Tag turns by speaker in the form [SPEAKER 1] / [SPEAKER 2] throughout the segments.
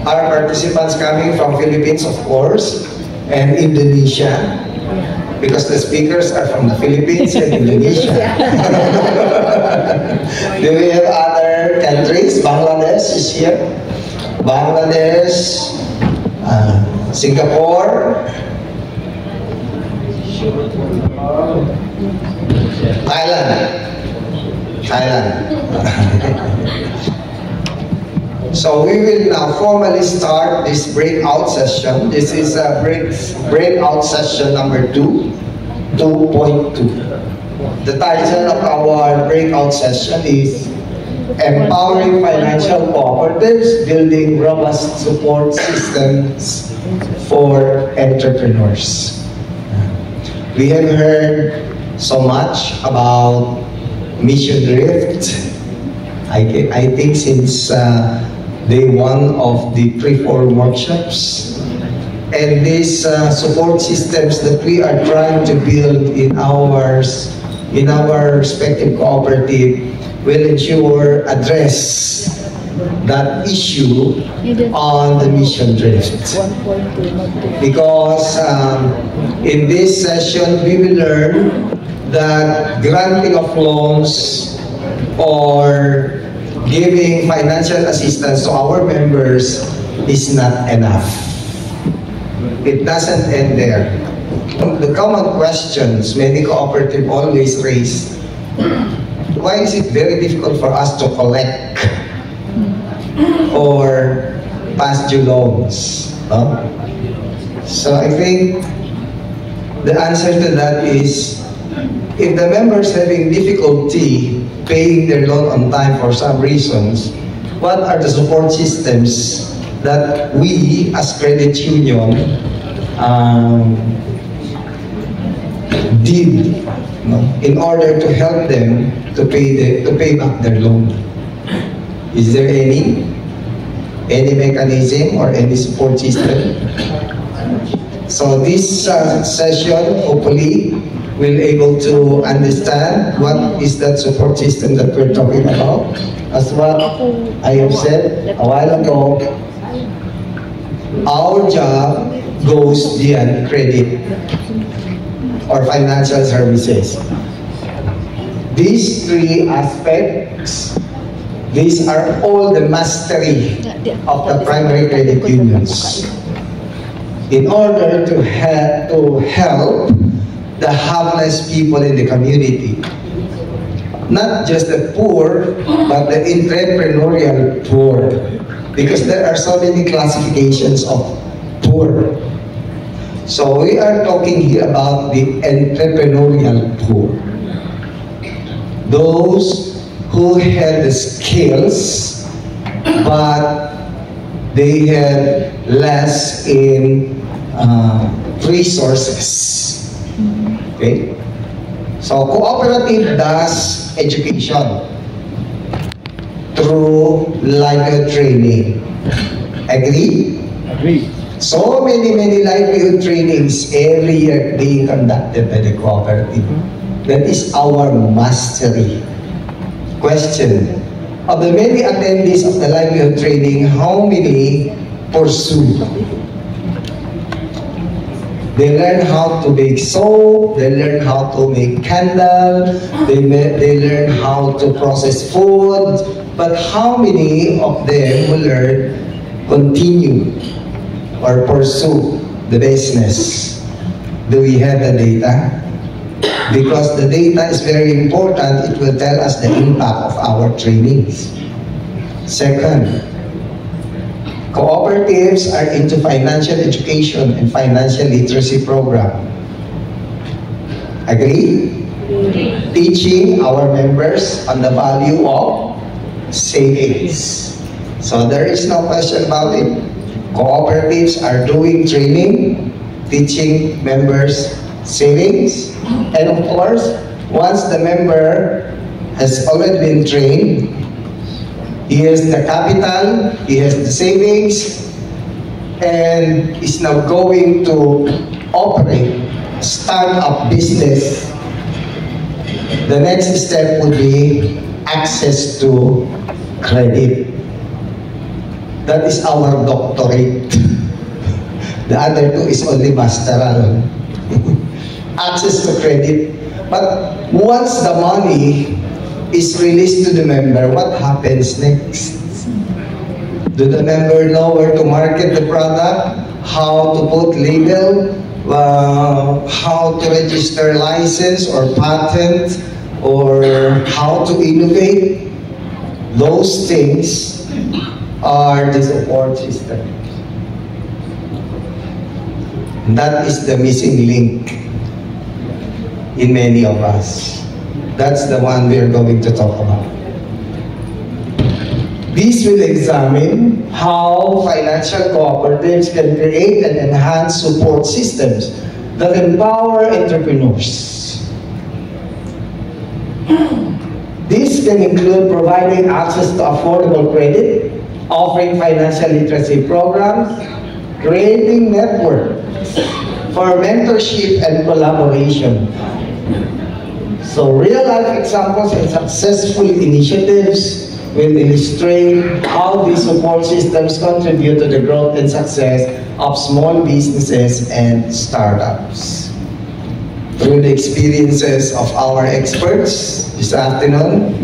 [SPEAKER 1] our participants coming from Philippines, of course, and Indonesia, because the speakers are from the Philippines and Indonesia. Do we have other countries? Bangladesh is here. Bangladesh, Singapore, Thailand. So we will now formally start this breakout session. This is a breakout session number 2.2. The title of our breakout session is Empowering Financial Cooperatives, Building Robust Support Systems for Entrepreneurs. We have heard so much about Mission Drift. I think since day 1 of the pre-form workshops, and these support systems that we are trying to build in our respective cooperative will ensure address that issue on the Mission Drift. Because in this session we will learn that granting of loans or giving financial assistance to our members is not enough. It doesn't end there. The common questions many cooperatives always raise: why is it very difficult for us to collect or pass due loans? So I think the answer to that is, if the members having difficulty paying their loan on time for some reasons, what are the support systems that we as credit union did in order to help them to pay back their loan? Is there any mechanism or any support system? So this session hopefully will able to understand what is that support system that we're talking about. As what I have said a while ago, our job goes beyond credit or financial services. These 3 aspects, these are all the mastery of the primary credit unions in order to help the helpless people in the community. Not just the poor, but the entrepreneurial poor. Because there are so many classifications of poor. So we are talking here about the entrepreneurial poor. Those who have the skills, but they have less in resources. Okay? So cooperative does education through livelihood training. Agree?
[SPEAKER 2] Agree.
[SPEAKER 1] So many livelihood trainings every year being conducted by the cooperative. That is our mastery. Question: of the many attendees of the livelihood training, how many pursue? They learn how to make soap, they learn how to make candle, they learn how to process food, but how many of them will continue or pursue the business? Do we have the data? Because the data is very important. It will tell us the impact of our trainings. Second, cooperatives are into financial education and financial literacy program. Agree? Teaching our members on the value of savings. So there is no question about it. Cooperatives are doing training, teaching members savings, and of course, once the member has already been trained, he has the capital, he has the savings, and is now going to operate, start up business. The next step would be access to credit. That is our doctorate. The other two is only masteral. Access to credit. But once the money is released to the member, what happens next? Do the member know where to market the product? How to put label? How to register license or patent? Or how to innovate? Those things are the support system. That is the missing link in many of us. That's the one we are going to talk about. This will examine how financial cooperatives can create and enhance support systems that empower entrepreneurs. This can include providing access to affordable credit, offering financial literacy programs, creating networks for mentorship and collaboration. So real-life examples and successful initiatives will illustrate how these support systems contribute to the growth and success of small businesses and startups. Through the experiences of our experts this afternoon,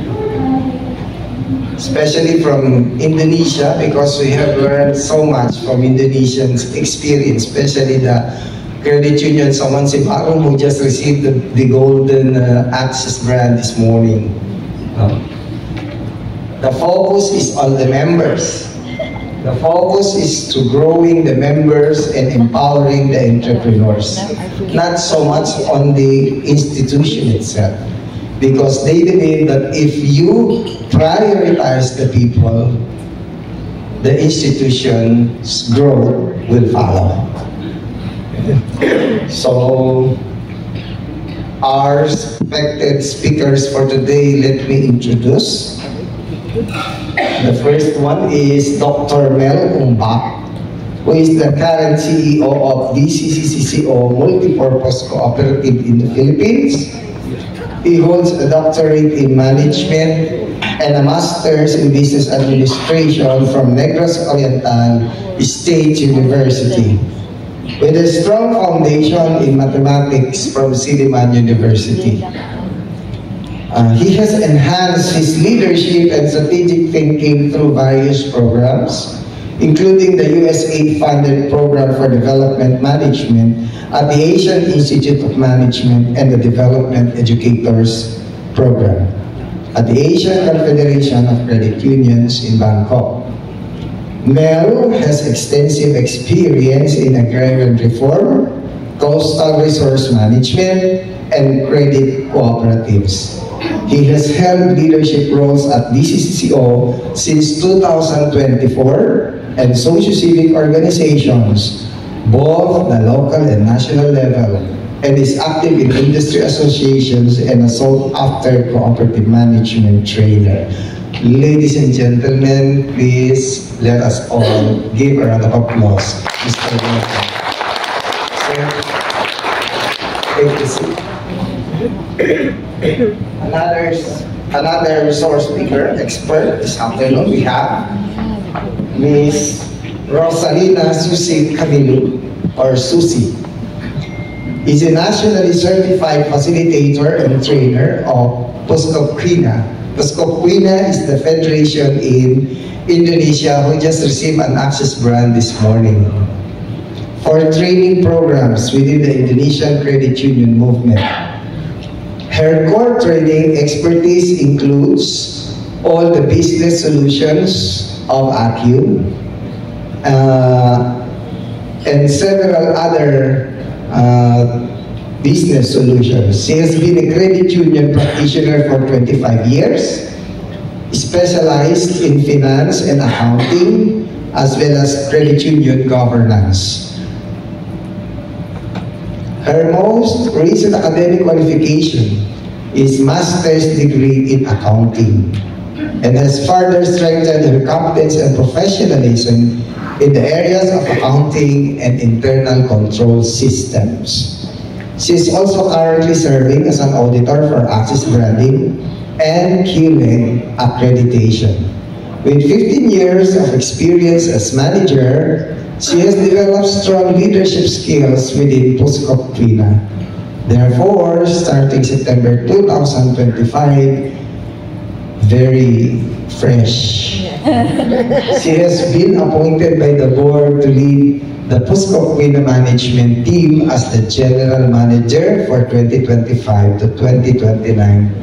[SPEAKER 1] especially from Indonesia, because we have learned so much from Indonesians' experience, especially the credit union, someone si Barong who just received the golden Access brand this morning. The focus is on the members. The focus is to growing the members and empowering the entrepreneurs. Not so much on the institution itself. Because they believe that if you prioritize the people, the institution's growth will follow. So, our respected speakers for today, let me introduce. The first one is Dr. Mel Umbak, who is the current CEO of DCCCCO Multipurpose Cooperative in the Philippines. He holds a doctorate in management and a master's in business administration from Negros Oriental State University, with a strong foundation in mathematics from Silliman University. He has enhanced his leadership and strategic thinking through various programs, including the USAID-funded Program for Development Management at the Asian Institute of Management and the Development Educators Program at the Asian Confederation of Credit Unions in Bangkok. Mel has extensive experience in agrarian reform, coastal resource management, and credit cooperatives. He has held leadership roles at DCCCO since 2024 and socio-civic organizations, both the local and national level, and is active in industry associations and a sought-after cooperative management trainer. Ladies and gentlemen, please let us all give a round of applause. Mr. Welcome. Sir, take a seat. Another resource speaker, expert this afternoon, we have Ms. Rosalina Susi Camilo, or Susi. Is a nationally certified facilitator and trainer of Puscoquina. Puscoquina is the federation in Indonesia who just received an Access brand this morning for training programs within the Indonesian credit union movement. Her core training expertise includes all the business solutions of ACU and several other business solutions. She has been a credit union practitioner for 25 years, specialized in finance and accounting, as well as credit union governance. Her most recent academic qualification is master's degree in accounting and has further strengthened her competence and professionalism in the areas of accounting and internal control systems. She is also currently serving as an auditor for Access Branding and QLED accreditation, With 15 years of experience as manager, she has developed strong leadership skills within Puskok Quina. Therefore, starting September 2025, very fresh. She has been appointed by the board to lead the Puskok Quina management team as the general manager for 2025 to 2029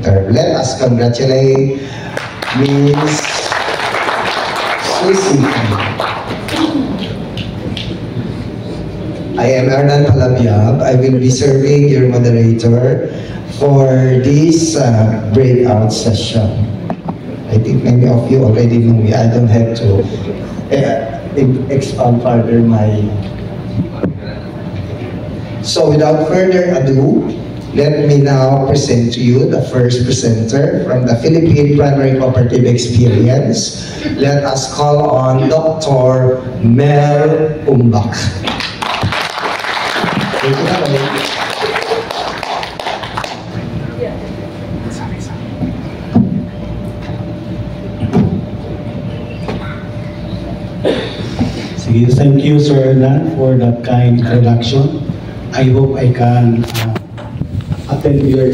[SPEAKER 1] term. Let us congratulate Ms. Susie. I am Hernan Palabiab. I will be serving your moderator for this breakout session. I think many of you already know me. I don't have to expand further my... So without further ado, let me now present to you the first presenter from the Philippine Primary Cooperative Experience. Let us call on Dr. Mel Umbak. Thank you.
[SPEAKER 2] Thank you, Sir Hernan, for that kind introduction. I hope I can attend your